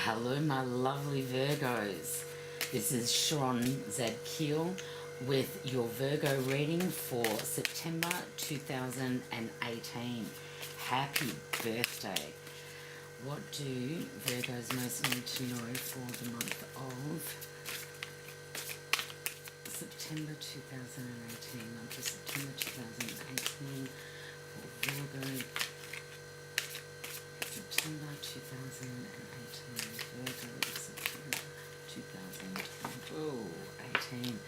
Hello, my lovely Virgos. This is Sharon Zadkiel with your Virgo reading for September 2018. Happy birthday. What do Virgos most need to know for the month of September 2018? Month of September 2018 for Virgo. September 2018, Virgo, September 2018.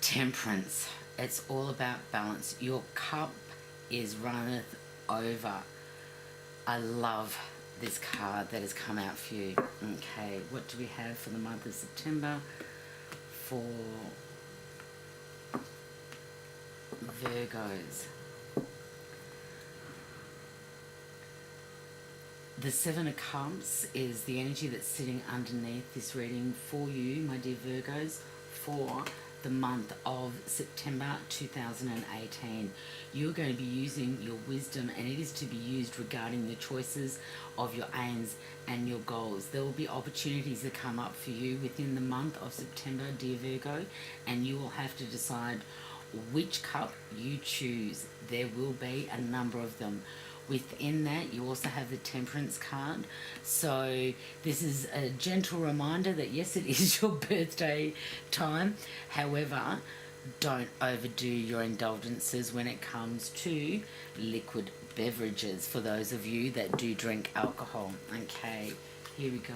Temperance. It's all about balance. Your cup is runneth over. I love this card that has come out for you. Okay, what do we have for the month of September for Virgos? The Seven of Cups is the energy that's sitting underneath this reading for you, my dear Virgos, for the month of September 2018. You're going to be using your wisdom, and it is to be used regarding the choices of your aims and your goals. There will be opportunities that come up for you within the month of September, dear Virgo, and you will have to decide which cup you choose. There will be a number of them. Within that, you also have the Temperance card. So this is a gentle reminder that yes, it is your birthday time. However, don't overdo your indulgences when it comes to liquid beverages for those of you that do drink alcohol. Okay, here we go.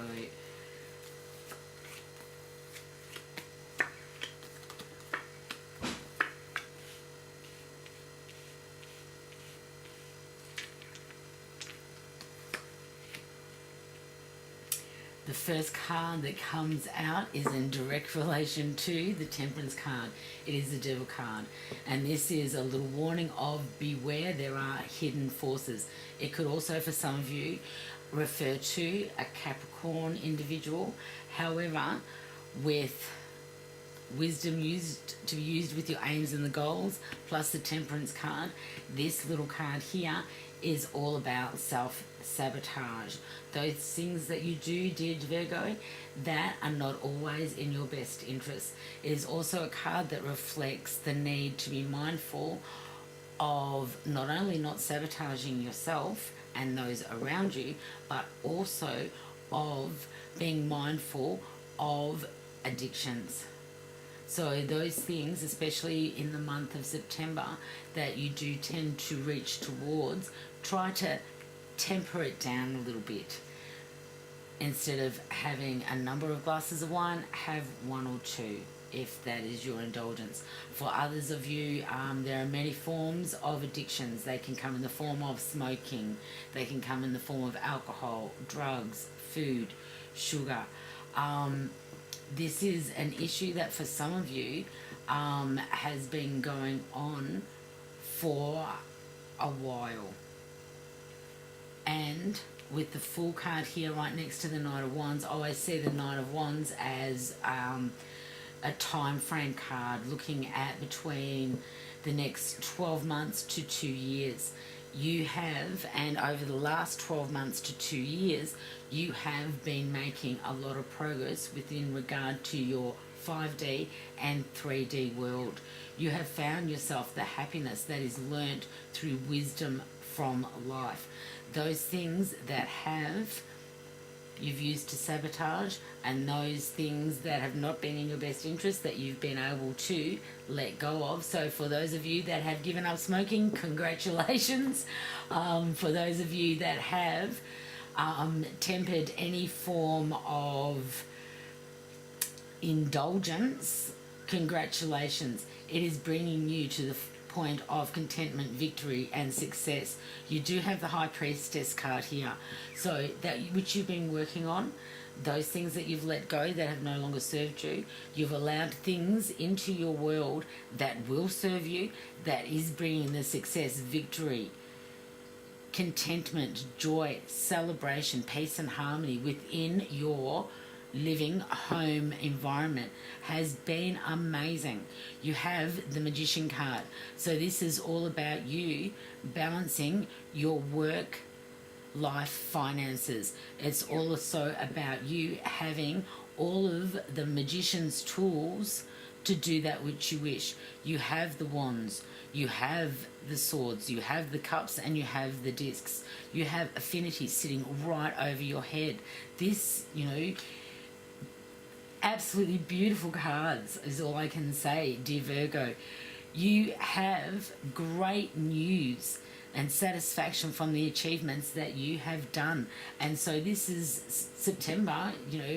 The first card that comes out is in direct relation to the Temperance card. It is the Devil card. And this is a little warning of beware, there are hidden forces. It could also, for some of you, refer to a Capricorn individual. However, with wisdom to be used with your aims and the goals, plus the Temperance card, this little card here is all about self-sabotage. Those things that you do, dear Virgo, that are not always in your best interest. It is also a card that reflects the need to be mindful of not only not sabotaging yourself and those around you, but also of being mindful of addictions. So those things, especially in the month of September, that you do tend to reach towards, try to temper it down a little bit. Instead of having a number of glasses of wine, have one or two, if that is your indulgence. For others of you, there are many forms of addictions. They can come in the form of smoking. They can come in the form of alcohol, drugs, food, sugar. This is an issue that for some of you has been going on for a while. And with the Fool card here right next to the Knight of Wands, I always see the Knight of Wands as a time frame card looking at between the next 12 months to 2 years. You have, and over the last 12 months to 2 years, you have been making a lot of progress within regard to your 5D and 3D world. You have found yourself the happiness that is learnt through wisdom from life. Those things that you've used to sabotage, and those things that have not been in your best interest that you've been able to let go of. So for those of you that have given up smoking, congratulations. For those of you that have tempered any form of indulgence, congratulations. It is bringing you to the point of contentment, victory and success. You do have the High Priestess card here, so that which you've been working on, those things that you've let go that have no longer served you, you've allowed things into your world that will serve you, that is bringing the success, victory, contentment, joy, celebration, peace and harmony within your living home environment has been amazing. You have the Magician card. So this is all about you balancing your work life, finances. It's also about you having all of the magician's tools to do that which you wish. You have the wands, you have the swords, you have the cups, and you have the discs. You have affinity sitting right over your head. This, absolutely beautiful cards is all I can say, dear Virgo. You have great news and satisfaction from the achievements that you have done. And so this is September,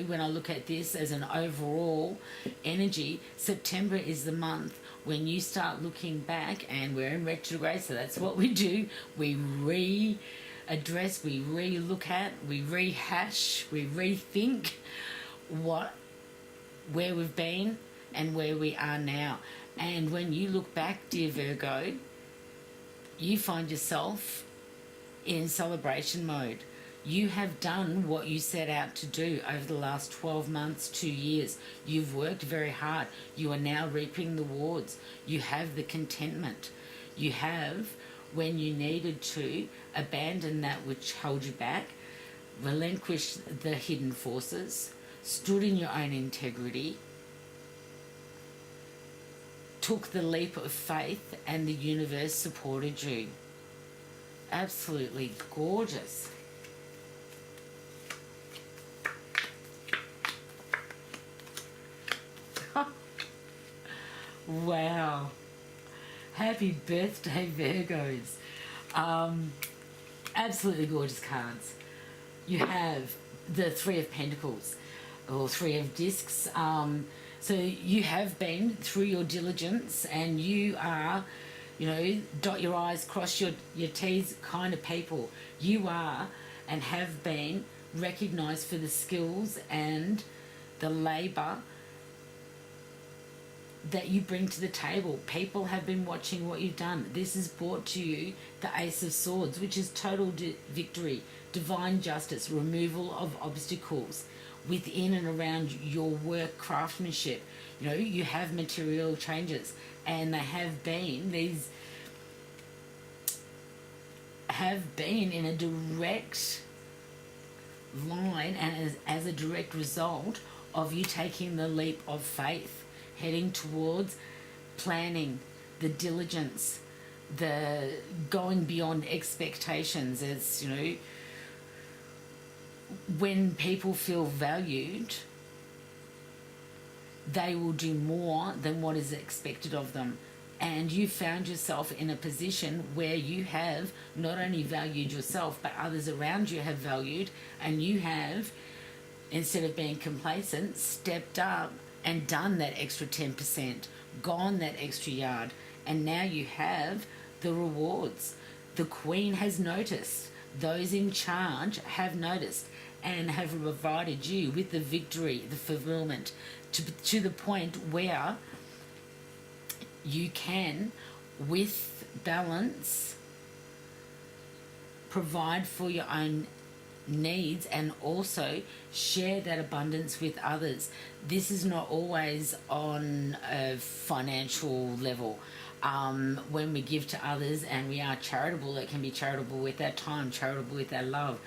when I look at this as an overall energy, September is the month when you start looking back, and we're in retrograde, so that's what we do. We readdress, we re-look at, we rehash, we rethink where we've been and where we are now. And when you look back, dear Virgo, you find yourself in celebration mode. You have done what you set out to do over the last 12 months, 2 years. You've worked very hard. You are now reaping the rewards. You have the contentment. You have, when you needed to, abandon that which held you back, relinquish the hidden forces, stood in your own integrity, took the leap of faith, and the universe supported you. Absolutely gorgeous. Wow. Happy birthday, Virgos. Absolutely gorgeous cards. You have the Three of Pentacles, or Three of Discs. So you have been through your diligence, and you are, dot your I's, cross your T's kind of people. You are and have been recognised for the skills and the labour that you bring to the table. People have been watching what you've done. This has brought to you the Ace of Swords, which is total victory, divine justice, removal of obstacles within and around your work craftsmanship. You have material changes, and they have been in a direct line, and as a direct result of you taking the leap of faith, heading towards planning, the diligence, the going beyond expectations. It's, when people feel valued, they will do more than what is expected of them. And you found yourself in a position where you have not only valued yourself, but others around you have valued, and you have, instead of being complacent, stepped up and done that extra 10%, gone that extra yard, and now you have the rewards. The Queen has noticed, those in charge have noticed, and have provided you with the victory, the fulfillment, to the point where you can, with balance, provide for your own needs and also share that abundance with others. This is not always on a financial level. When we give to others and we are charitable, it can be charitable with our time, charitable with our love,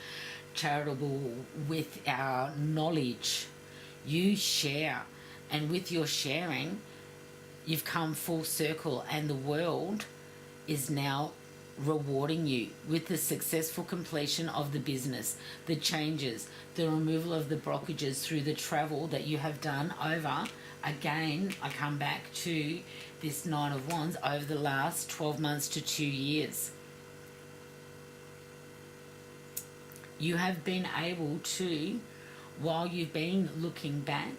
charitable with our knowledge. You share, and with your sharing, you've come full circle, and the world is now rewarding you with the successful completion of the business, the changes, the removal of the blockages through the travel that you have done over. Again, I come back to this Nine of Wands, over the last 12 months to 2 years. You have been able to, while you've been looking back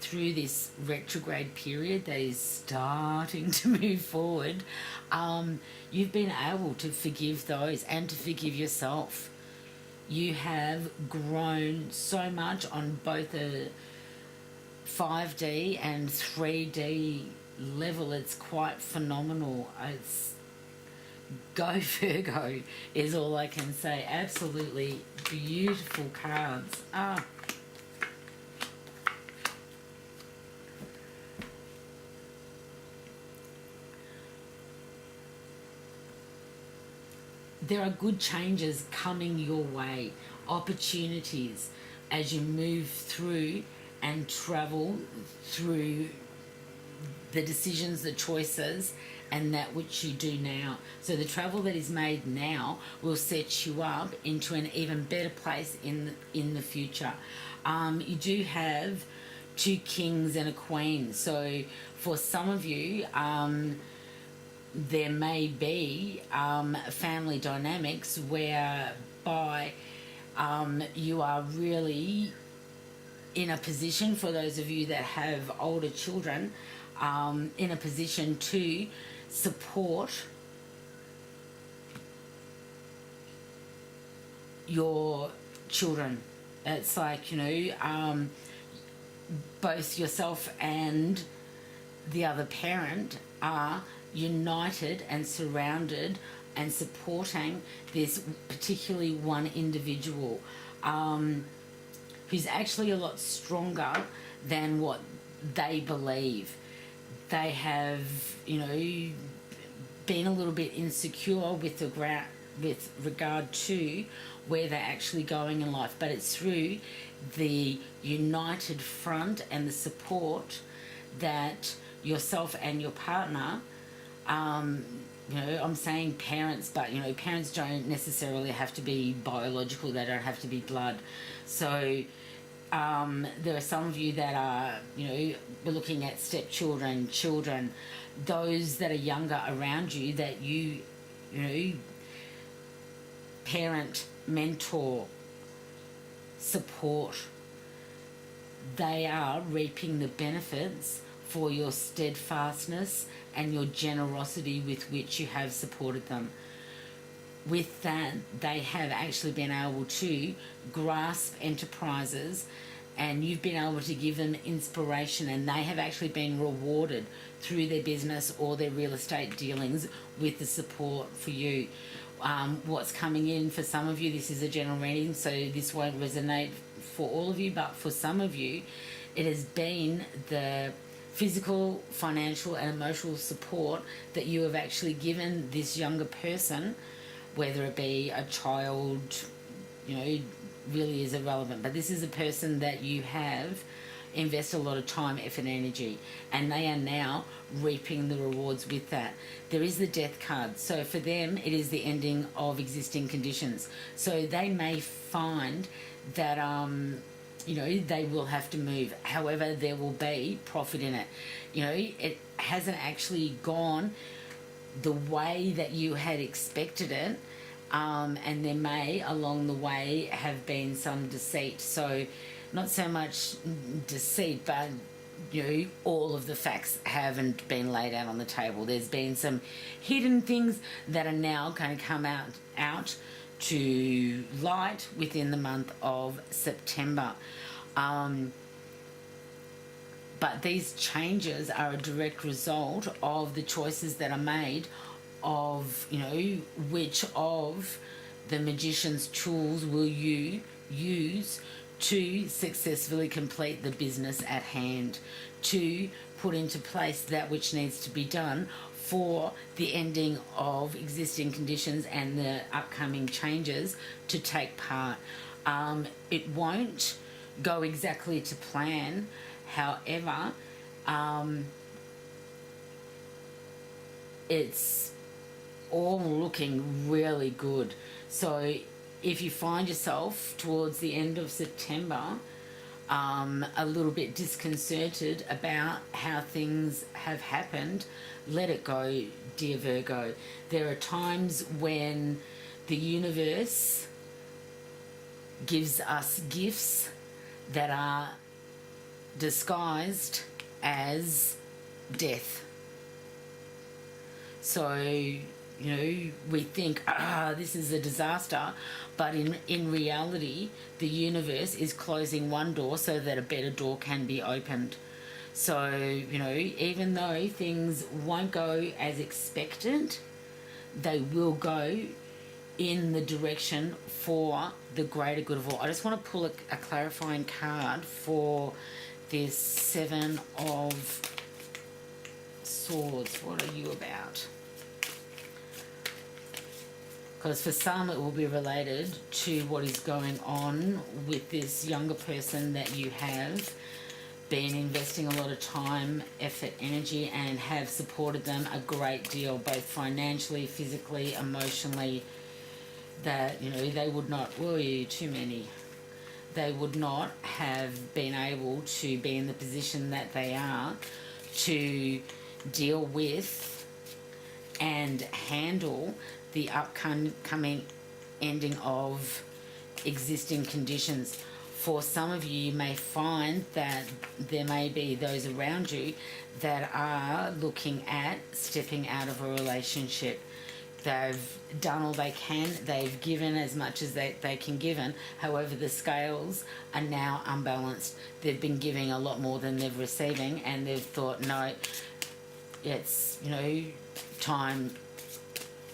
through this retrograde period that is starting to move forward, you've been able to forgive those and to forgive yourself. You have grown so much on both a 5D and 3D level. It's quite phenomenal. It's go Virgo is all I can say. Absolutely beautiful cards. there are good changes coming your way, opportunities as you move through and travel through the decisions, the choices, and that which you do now. So the travel that is made now will set you up into an even better place in the future. You do have two kings and a queen. So for some of you, there may be family dynamics whereby you are really in a position, for those of you that have older children, in a position to support your children. It's like, both yourself and the other parent are united and surrounded and supporting this particularly one individual, who's actually a lot stronger than what they believe. They have, been a little bit insecure with regard to where they're actually going in life, but it's through the united front and the support that yourself and your partner, I'm saying parents, but parents don't necessarily have to be biological, they don't have to be blood. So there are some of you that are, we're looking at stepchildren, children, those that are younger around you that you parent, mentor, support. They are reaping the benefits for your steadfastness and your generosity with which you have supported them. With that, they have actually been able to grasp enterprises, and you've been able to give them inspiration, and they have actually been rewarded through their business or their real estate dealings with the support for you. What's coming in for some of you, this is a general reading, so this won't resonate for all of you, but for some of you, it has been the physical, financial and emotional support that you have actually given this younger person, whether it be a child, really is irrelevant, but this is a person that you have invested a lot of time, effort and energy, and they are now reaping the rewards with that. There is the death card, so for them it is the ending of existing conditions. So they may find that they will have to move, however there will be profit in it. It hasn't actually gone the way that you had expected it, and there may along the way have been some deceit. So not so much deceit, but all of the facts haven't been laid out on the table. There's been some hidden things that are now going to come out to light within the month of September. But these changes are a direct result of the choices that are made of, which of the magician's tools will you use to successfully complete the business at hand, to put into place that which needs to be done for the ending of existing conditions and the upcoming changes to take part. It won't go exactly to plan, however, it's all looking really good. So if you find yourself towards the end of September a little bit disconcerted about how things have happened, let it go, dear Virgo. There are times when the universe gives us gifts that are disguised as death. So, we think, this is a disaster, but in reality, the universe is closing one door so that a better door can be opened. So, even though things won't go as expected, they will go in the direction for the greater good of all. I just want to pull a clarifying card for this Seven of Swords. What are you about? Because for some it will be related to what is going on with this younger person that you have been investing a lot of time, effort, energy, and have supported them a great deal, both financially, physically, emotionally, that, you know, they would not, too many. They would not have been able to be in the position that they are to deal with and handle the upcoming ending of existing conditions. For some of you, you may find that there may be those around you that are looking at stepping out of a relationship. They've done all they can, they've given as much as they can give. However, the scales are now unbalanced. They've been giving a lot more than they're receiving, and they've thought, no, it's, you know, time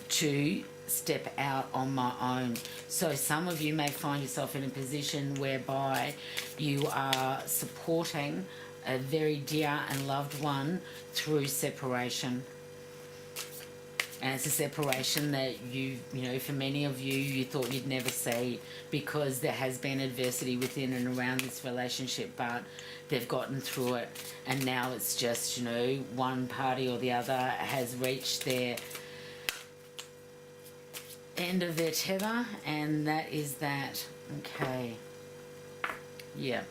to step out on my own. So some of you may find yourself in a position whereby you are supporting a very dear and loved one through separation. And it's a separation that you know, for many of you, you thought you'd never see, because there has been adversity within and around this relationship, but they've gotten through it. And now it's just, you know, one party or the other has reached their end of their tether, and that is that. Okay. Yeah.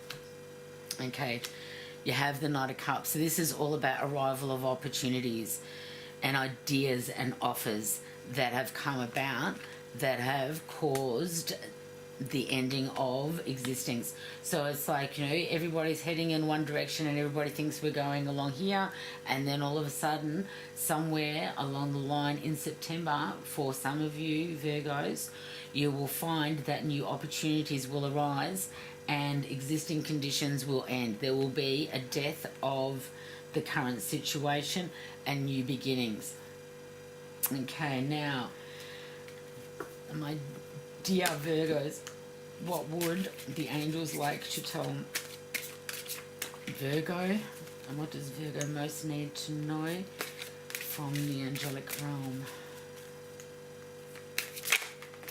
Okay. You have the Knight of Cups. So this is all about arrival of opportunities and ideas and offers that have come about that have caused the ending of existence. So it's like, you know, everybody's heading in one direction and everybody thinks we're going along here, and then all of a sudden, somewhere along the line in September, for some of you Virgos, you will find that new opportunities will arise and existing conditions will end. There will be a death of the current situation and new beginnings. Okay, now, my dear Virgos, what would the angels like to tell Virgo, and what does Virgo most need to know from the angelic realm?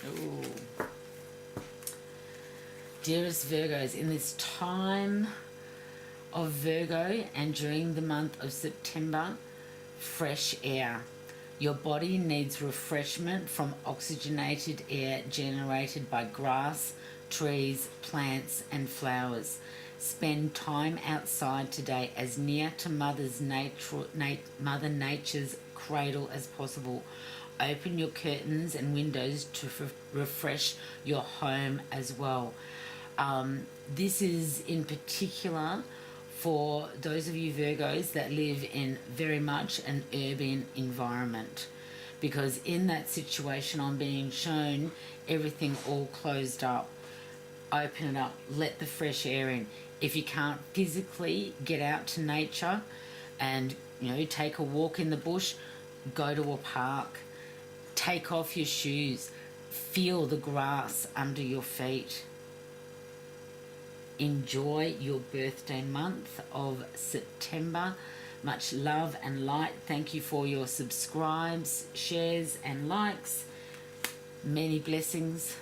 Ooh. Dearest Virgos, in this time of Virgo and during the month of September, fresh air. Your body needs refreshment from oxygenated air generated by grass, trees, plants and flowers. Spend time outside today as near to Mother Nature's cradle as possible. Open your curtains and windows to refresh your home as well. This is in particular for those of you Virgos that live in very much an urban environment, because in that situation I'm being shown everything all closed up. Open it up, let the fresh air in. If you can't physically get out to nature and, you know, take a walk in the bush, go to a park, take off your shoes, feel the grass under your feet. Enjoy your birthday month of September. Much love and light. Thank you for your subscribes, shares and likes. Many blessings.